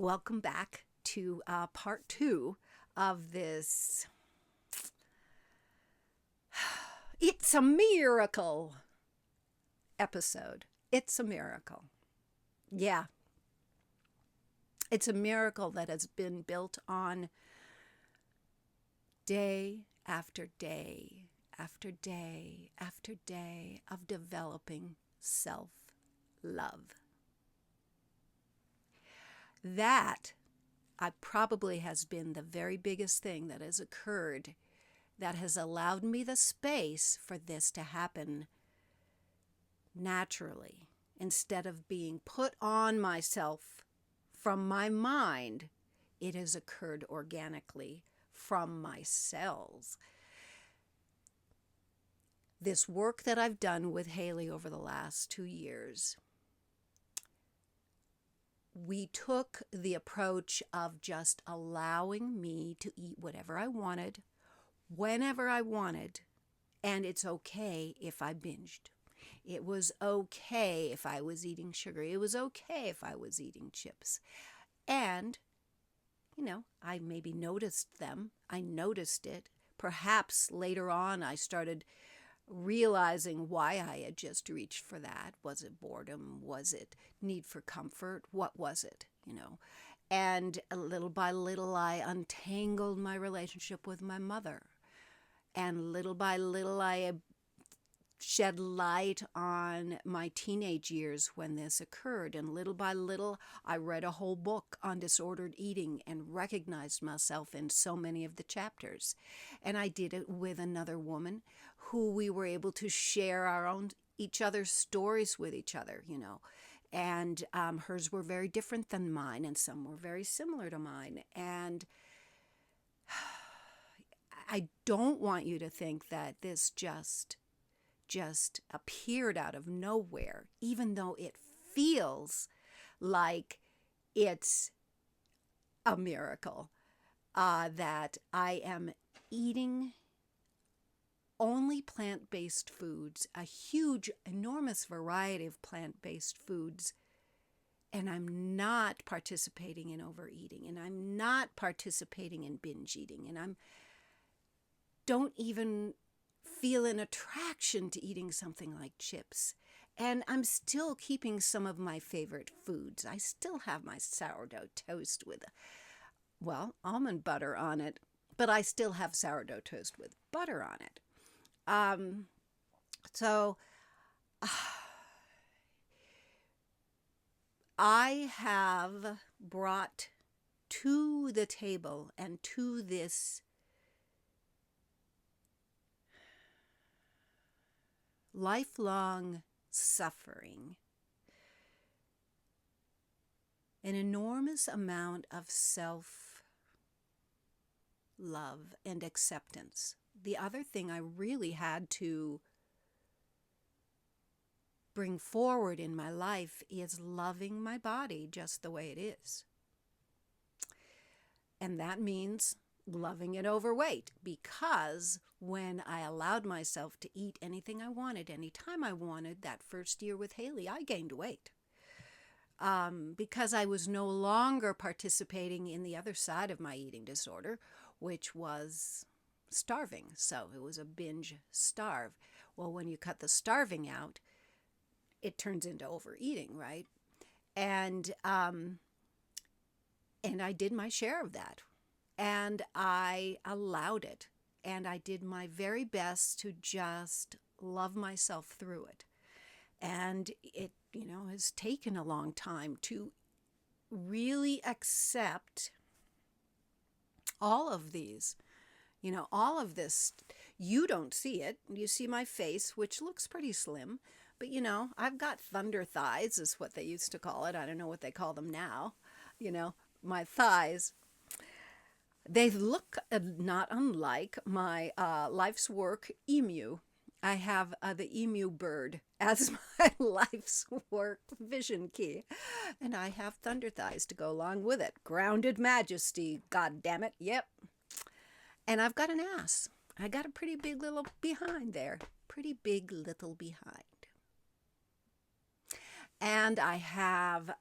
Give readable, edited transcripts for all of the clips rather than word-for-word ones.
Welcome back to part two of this It's a Miracle episode. It's a miracle. Yeah, it's a miracle that has been built on day after day after day after day of developing self love. That probably has been the very biggest thing that has occurred that has allowed me the space for this to happen naturally instead of being put on myself from my mind. It has occurred organically from my cells. This work that I've done with Haley over the last 2 years, we took the approach of just allowing me to eat whatever I wanted, whenever I wanted, and it's okay if I binged. It was okay if I was eating sugar. It was okay if I was eating chips. And, I maybe noticed them. I noticed it. Perhaps later on I started realizing why I had just reached for that. Was it boredom? Was it need for comfort? What was it? And little by little I untangled my relationship with my mother. And little by little I shed light on my teenage years when this occurred. And little by little I read a whole book on disordered eating and recognized myself in so many of the chapters. And I did it with another woman who we were able to share each other's stories with each other, And hers were very different than mine, and some were very similar to mine. And I don't want you to think that this just appeared out of nowhere, even though it feels like it's a miracle, that I am eating only plant-based foods, a huge, enormous variety of plant-based foods, and I'm not participating in overeating, and I'm not participating in binge eating, and I'm don't even feel an attraction to eating something like chips. And I'm still keeping some of my favorite foods. I still have my sourdough toast with, almond butter on it, but I still have sourdough toast with butter on it. So I have brought to the table and to this lifelong suffering an enormous amount of self-love and acceptance. The other thing I really had to bring forward in my life is loving my body just the way it is. And that means loving it overweight, because when I allowed myself to eat anything I wanted, anytime I wanted, that first year with Haley, I gained weight. Because I was no longer participating in the other side of my eating disorder, which was starving. So it was a binge starve. Well, when you cut the starving out, it turns into overeating, right? And I did my share of that. And I allowed it. And I did my very best to just love myself through it. And it, has taken a long time to really accept all of these, all of this. You don't see it. You see my face, which looks pretty slim. But, I've got thunder thighs is what they used to call it. I don't know what they call them now. My thighs. They look not unlike my life's work emu. I have the emu bird as my life's work vision key. And I have thunder thighs to go along with it. Grounded majesty, god damn it, yep. And I've got an ass. I got a pretty big little behind there. Pretty big little behind. And I have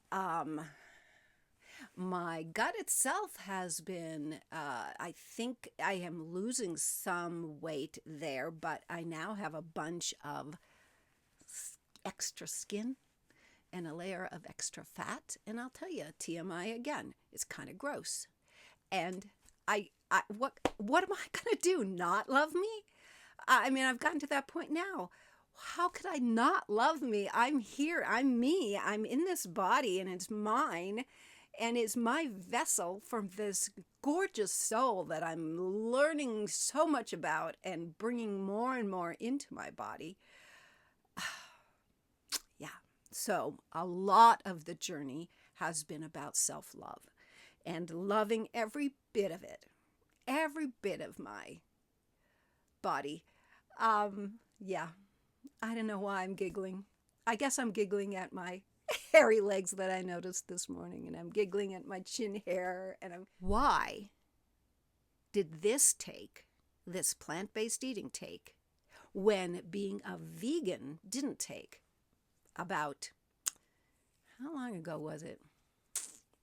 My gut itself has been, I think I am losing some weight there, but I now have a bunch of extra skin and a layer of extra fat. And I'll tell you, TMI again, it's kind of gross. And what am I going to do? Not love me? I mean, I've gotten to that point now. How could I not love me? I'm here. I'm me. I'm in this body and it's mine. And it's my vessel from this gorgeous soul that I'm learning so much about and bringing more and more into my body. Yeah. So a lot of the journey has been about self-love and loving every bit of it, every bit of my body. Yeah, I don't know why I'm giggling. I guess I'm giggling at my hairy legs that I noticed this morning, and I'm giggling at my chin hair. Why did this plant-based eating take, when being a vegan didn't take? About, how long ago was it?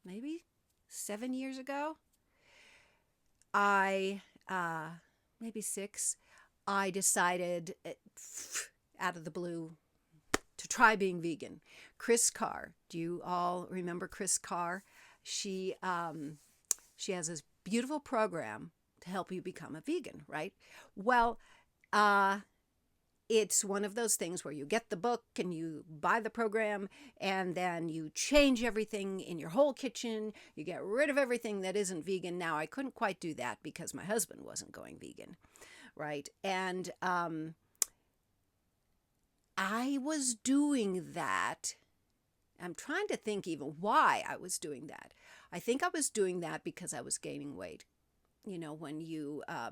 Maybe 7 years ago? Maybe 6, I decided out of the blue to try being vegan. Chris Carr, do you all remember Chris Carr? She has this beautiful program to help you become a vegan, right? Well, it's one of those things where you get the book and you buy the program and then you change everything in your whole kitchen. You get rid of everything that isn't vegan. Now, I couldn't quite do that because my husband wasn't going vegan, right? And I was doing that. I'm trying to think even why I was doing that. I think I was doing that because I was gaining weight. You know, when you're a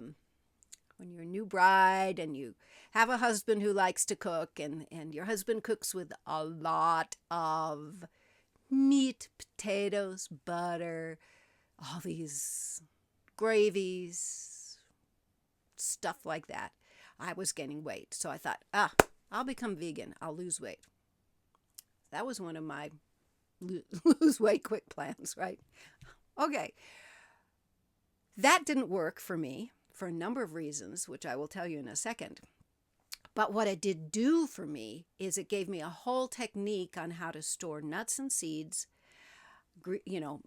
new bride and you have a husband who likes to cook, and your husband cooks with a lot of meat, potatoes, butter, all these gravies, stuff like that. I was gaining weight. So I thought, I'll become vegan. I'll lose weight. That was one of my lose weight quick plans, right? Okay. That didn't work for me for a number of reasons, which I will tell you in a second. But what it did do for me is it gave me a whole technique on how to store nuts and seeds,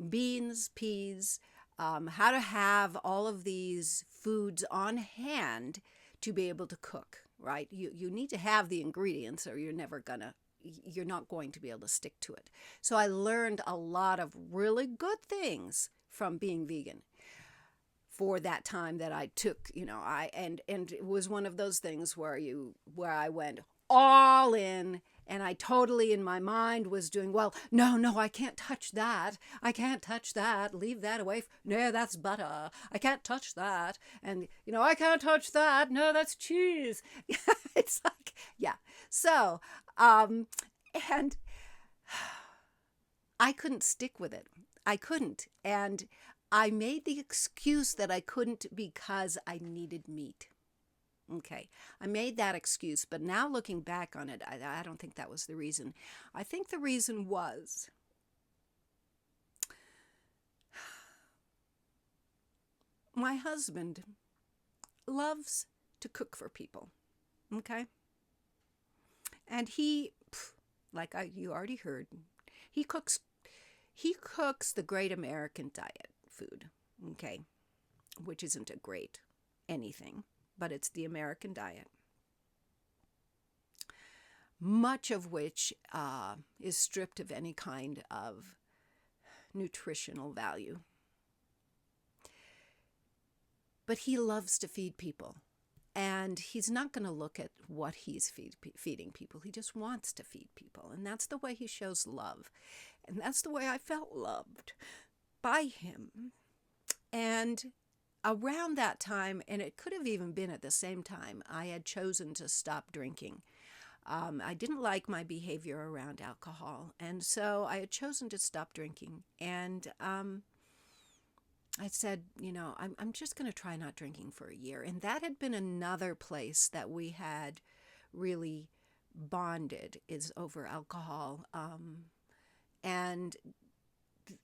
beans, peas, how to have all of these foods on hand to be able to cook, right? You need to have the ingredients or you're not going to be able to stick to it. So I learned a lot of really good things from being vegan for that time that I took, and it was one of those things where I went all in, and I totally in my mind was doing, well, no, I can't touch that. I can't touch that. Leave that away. No, that's butter. I can't touch that. And, I can't touch that. No, that's cheese. It's like, yeah. So, and I couldn't stick with it. I couldn't. And I made the excuse that I couldn't because I needed meat. Okay, I made that excuse, but now looking back on it, I don't think that was the reason. I think the reason was my husband loves to cook for people, okay? And he, you already heard, he cooks the great American diet food, okay, which isn't a great anything, but it's the American diet, much of which is stripped of any kind of nutritional value. But he loves to feed people, and he's not going to look at what he's feeding people. He just wants to feed people, and that's the way he shows love, and that's the way I felt loved by him. And around that time, and it could have even been at the same time, I had chosen to stop drinking. I didn't like my behavior around alcohol, and so I had chosen to stop drinking. And I said, I'm just going to try not drinking for a year. And that had been another place that we had really bonded, is over alcohol. And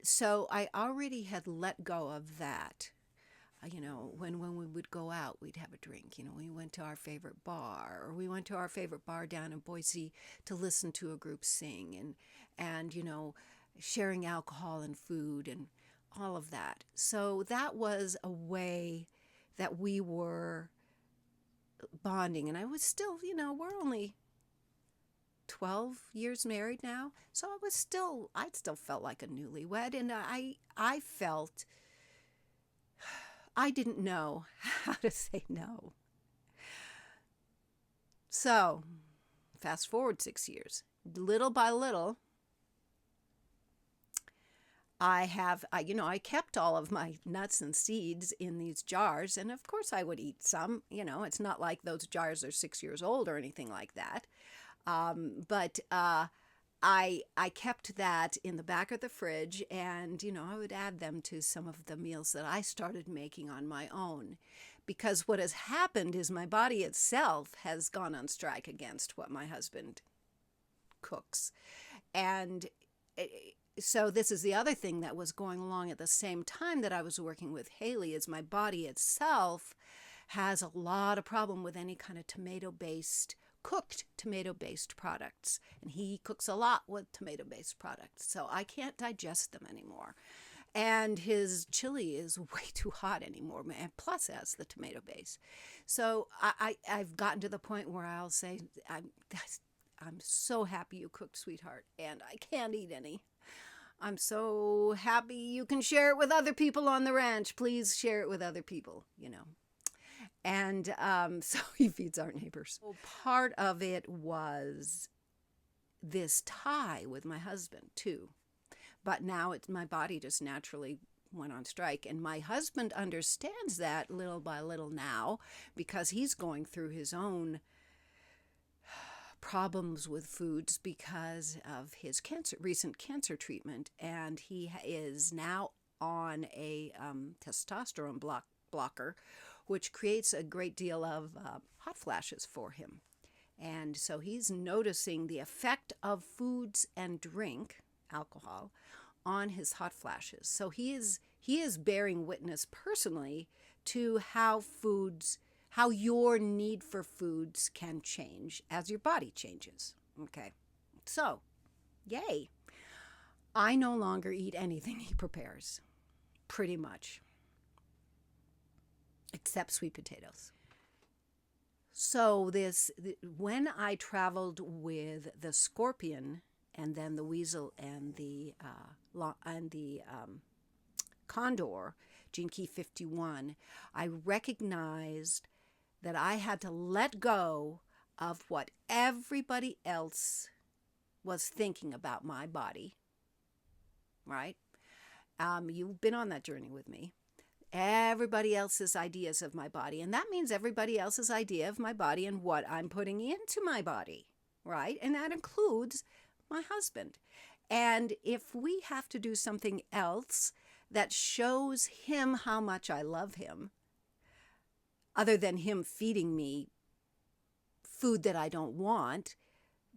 So I already had let go of that. When we would go out, we'd have a drink. We went to our favorite bar, or we went to our favorite bar down in Boise to listen to a group sing, and sharing alcohol and food and all of that. So that was a way that we were bonding. And I was still, we're only 12 years married now. So I still felt like a newlywed. And I felt I didn't know how to say no. So fast forward 6 years. Little by little, I kept all of my nuts and seeds in these jars, and of course I would eat some. It's not like those jars are 6 years old or anything like that. But I kept that in the back of the fridge, and I would add them to some of the meals that I started making on my own. Because what has happened is my body itself has gone on strike against what my husband cooks. And so this is the other thing that was going along at the same time that I was working with Haley, is my body itself has a lot of problem with any kind of cooked tomato-based products. And he cooks a lot with tomato-based products, so I can't digest them anymore. And his chili is way too hot anymore, and plus it has the tomato base. So I've gotten to the point where I'll say, I'm so happy you cooked, sweetheart, and I can't eat any. I'm so happy you can share it with other people on the ranch. Please share it with other people, And so he feeds our neighbors. Well, part of it was this tie with my husband, too. But now my body just naturally went on strike. And my husband understands that little by little now, because he's going through his own problems with foods because of his recent cancer treatment. And he is now on a testosterone blocker, which creates a great deal of hot flashes for him. And so he's noticing the effect of foods and drink, alcohol, on his hot flashes. So he is bearing witness personally to how your need for foods can change as your body changes. Okay. So, yay. I no longer eat anything he prepares, pretty much, except sweet potatoes. So when I traveled with the scorpion and then the weasel and the condor, Gene Key 51, I recognized that I had to let go of what everybody else was thinking about my body, right? You've been on that journey with me. Everybody else's ideas of my body. And that means everybody else's idea of my body and what I'm putting into my body, right? And that includes my husband. And if we have to do something else that shows him how much I love him, other than him feeding me food that I don't want,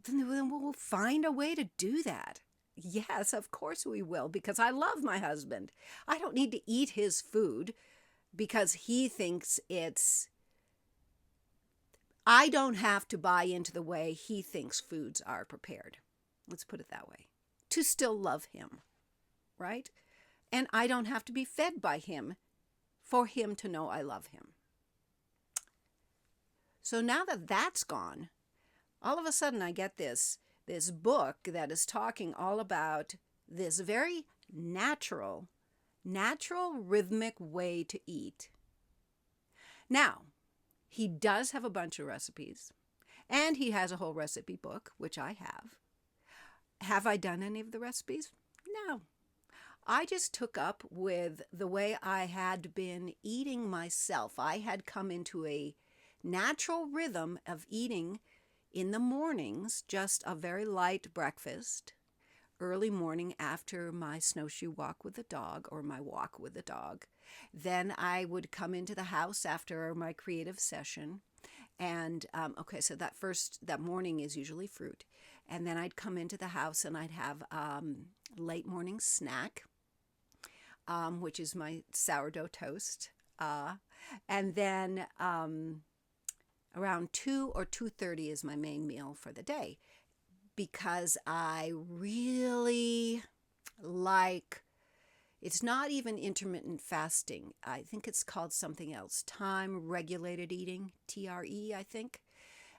then we'll find a way to do that. Yes, of course we will, because I love my husband. I don't need to eat his food because he thinks I don't have to buy into the way he thinks foods are prepared. Let's put it that way. To still love him, right? And I don't have to be fed by him for him to know I love him. So now that that's gone, all of a sudden I get this book that is talking all about this very natural rhythmic way to eat. Now, he does have a bunch of recipes, and he has a whole recipe book, which I have. Have I done any of the recipes? No. I just took up with the way I had been eating myself. I had come into a natural rhythm of eating in the mornings, just a very light breakfast, early morning after my snowshoe walk with the dog or my walk with the dog. Then I would come into the house after my creative session. And so that morning is usually fruit. And then I'd come into the house and I'd have late morning snack. which is my sourdough toast. And then around 2 or 2:30 is my main meal for the day, because I really like, it's not even intermittent fasting. I think it's called something else. Time regulated eating, TRE, I think.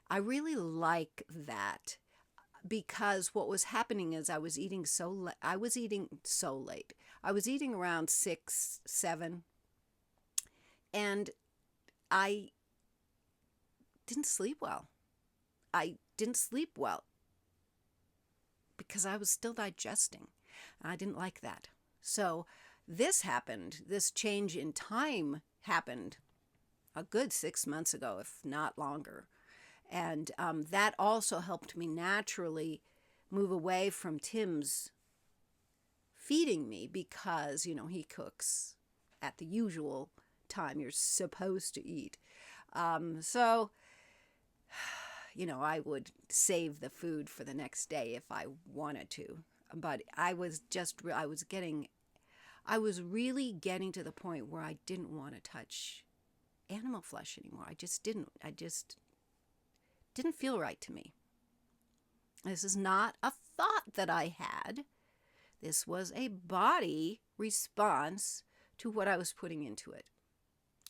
I really like that, because what was happening is I was eating so late. I was eating around 6, 7, and I didn't sleep well. I didn't sleep well because I was still digesting. I didn't like that. So this happened, this change in time happened a good 6 months ago, if not longer. And that also helped me naturally move away from Tim's feeding me, because, he cooks at the usual time you're supposed to eat. So, I would save the food for the next day if I wanted to. But I was really getting to the point where I didn't want to touch animal flesh anymore. I just didn't feel right to me. This is not a thought that I had. This was a body response to what I was putting into it.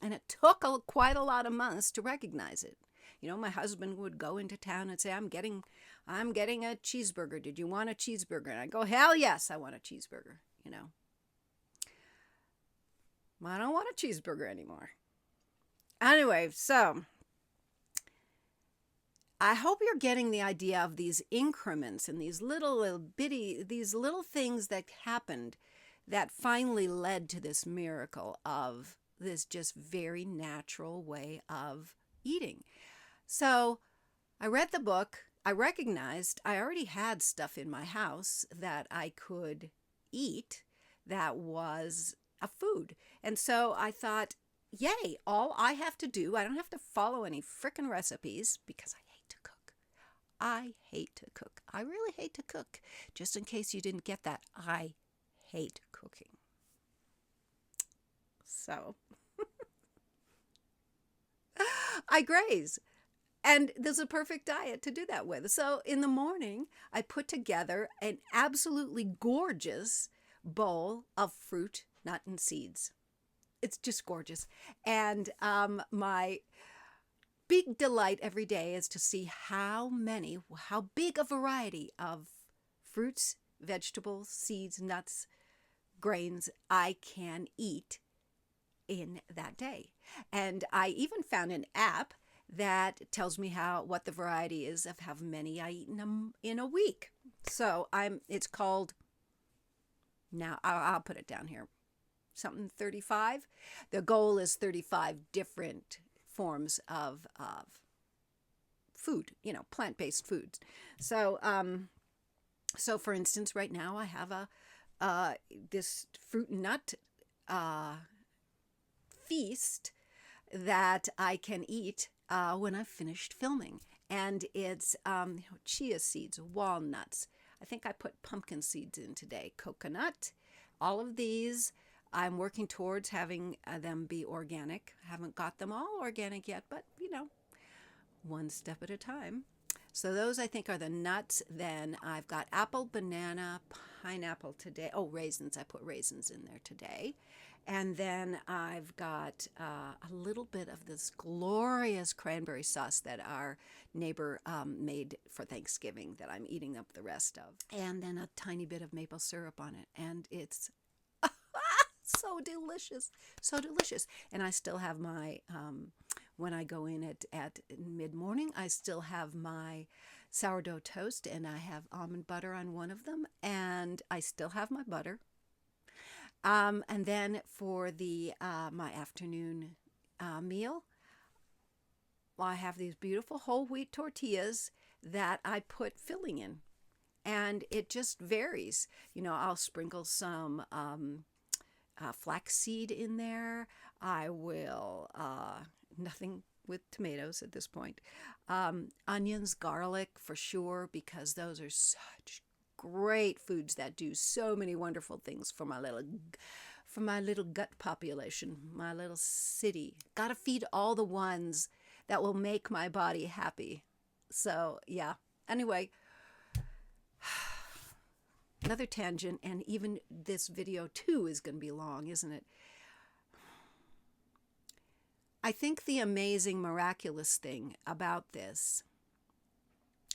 And it took quite a lot of months to recognize it. My husband would go into town and say, I'm getting a cheeseburger. Did you want a cheeseburger? And I go, hell yes, I want a cheeseburger. I don't want a cheeseburger anymore. Anyway, so I hope you're getting the idea of these increments and these little things that happened that finally led to this miracle of this just very natural way of eating. So I read the book. I recognized I already had stuff in my house that I could eat that was a food. And so I thought, yay, all I have to do, I don't have to follow any frickin' recipes, because I hate to cook. I hate to cook. I really hate to cook. Just in case you didn't get that, I hate cooking. So I graze. And there's a perfect diet to do that with. So in the morning, I put together an absolutely gorgeous bowl of fruit, nut, and seeds. It's just gorgeous. And my big delight every day is to see how big a variety of fruits, vegetables, seeds, nuts, grains I can eat in that day. And I even found an app that tells me what the variety is of how many I eat in a week. So it's called, now I'll put it down here, something 35. The goal is 35 different forms of food, plant-based foods. So for instance, right now I have this fruit and nut feast that I can eat when I've finished filming. And it's chia seeds, walnuts. I think I put pumpkin seeds in today, coconut. All of these, I'm working towards having them be organic. I haven't got them all organic yet, but one step at a time. So those, I think, are the nuts. Then I've got apple, banana, pineapple today. Oh, raisins. I put raisins in there today. And then I've got a little bit of this glorious cranberry sauce that our neighbor made for Thanksgiving that I'm eating up the rest of. And then a tiny bit of maple syrup on it. And it's so delicious, so delicious. And I still have my, when I go in at mid-morning, I still have my sourdough toast, and I have almond butter on one of them, and I still have my butter. And then for the my afternoon meal, I have these beautiful whole wheat tortillas that I put filling in, and it just varies. I'll sprinkle some flaxseed in there. I will nothing with tomatoes at this point. Onions, garlic for sure, because those are such great foods that do so many wonderful things for for my little gut population, my little city. Got to feed all the ones that will make my body happy. So, yeah. Anyway, another tangent, and even this video too is going to be long, isn't it? I think the amazing, miraculous thing about this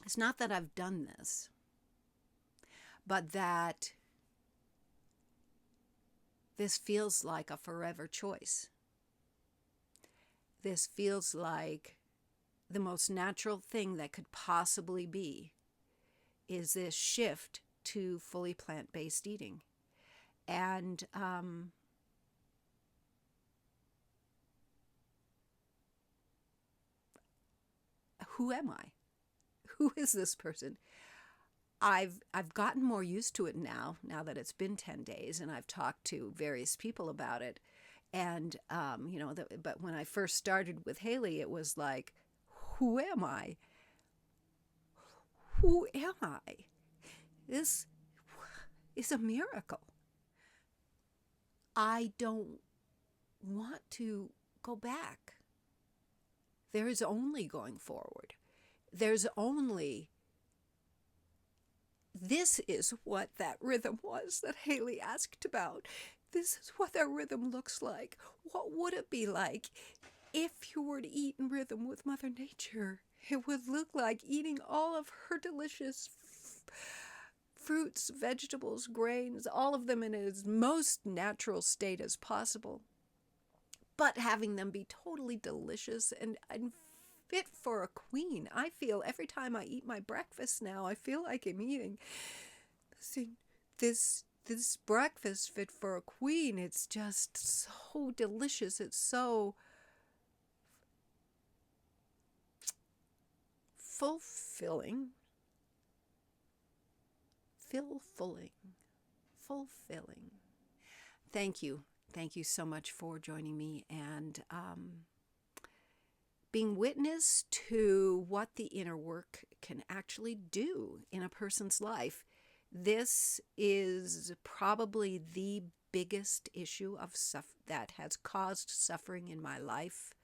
is not that I've done this, but that this feels like a forever choice. This feels like the most natural thing that could possibly be is this shift to fully plant-based eating. And who am I? Who is this person? I've gotten more used to it now that it's been 10 days, and I've talked to various people about it. And, but when I first started with Haley, it was like, who am I? Who am I? This is a miracle. I don't want to go back. There is only going forward. There's only... This is what that rhythm was that Haley asked about. This is what that rhythm looks like. What would it be like if you were to eat in rhythm with Mother Nature? It would look like eating all of her delicious fruits, vegetables, grains, all of them in its most natural state as possible, but having them be totally delicious and fit for a queen. I feel every time I eat my breakfast now, I feel like I'm eating this breakfast fit for a queen. It's just so delicious. It's so fulfilling. Thank you. Thank you so much for joining me and being witness to what the inner work can actually do in a person's life. This is probably the biggest issue of that has caused suffering in my life.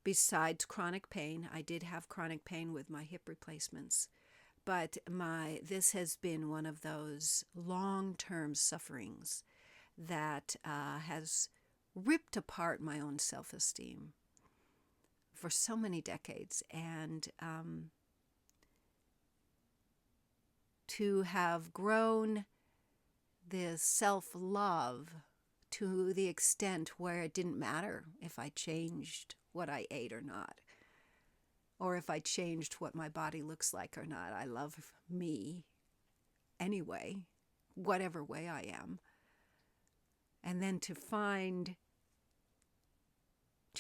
Besides chronic pain, I did have chronic pain with my hip replacements, but this has been one of those long-term sufferings that has ripped apart my own self-esteem for so many decades. And to have grown this self-love to the extent where it didn't matter if I changed what I ate or not, or if I changed what my body looks like or not. I love me anyway, whatever way I am. And then to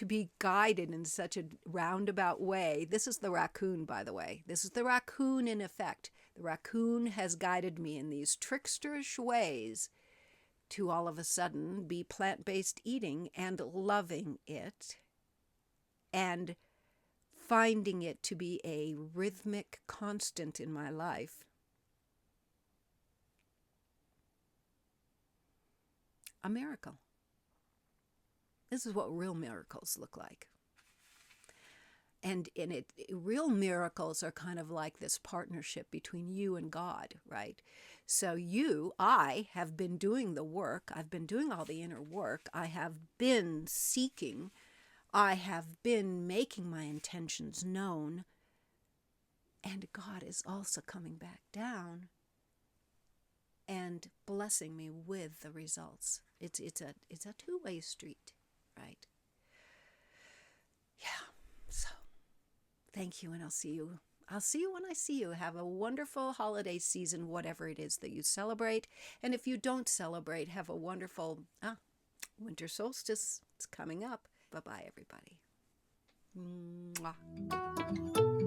be guided in such a roundabout way. This is the raccoon, by the way. This is the raccoon in effect. The raccoon has guided me in these tricksterish ways to all of a sudden be plant-based eating and loving it and finding it to be a rhythmic constant in my life. A miracle. This is what real miracles look like. And real miracles are kind of like this partnership between you and God, right? So I have been doing the work. I've been doing all the inner work. I have been seeking. I have been making my intentions known. And God is also coming back down and blessing me with the results. It's a two-way street, right? Yeah. So thank you, and I'll see you. I'll see you when I see you. Have a wonderful holiday season, whatever it is that you celebrate. And if you don't celebrate, have a wonderful winter solstice. It's coming up. Bye-bye, everybody. Mwah.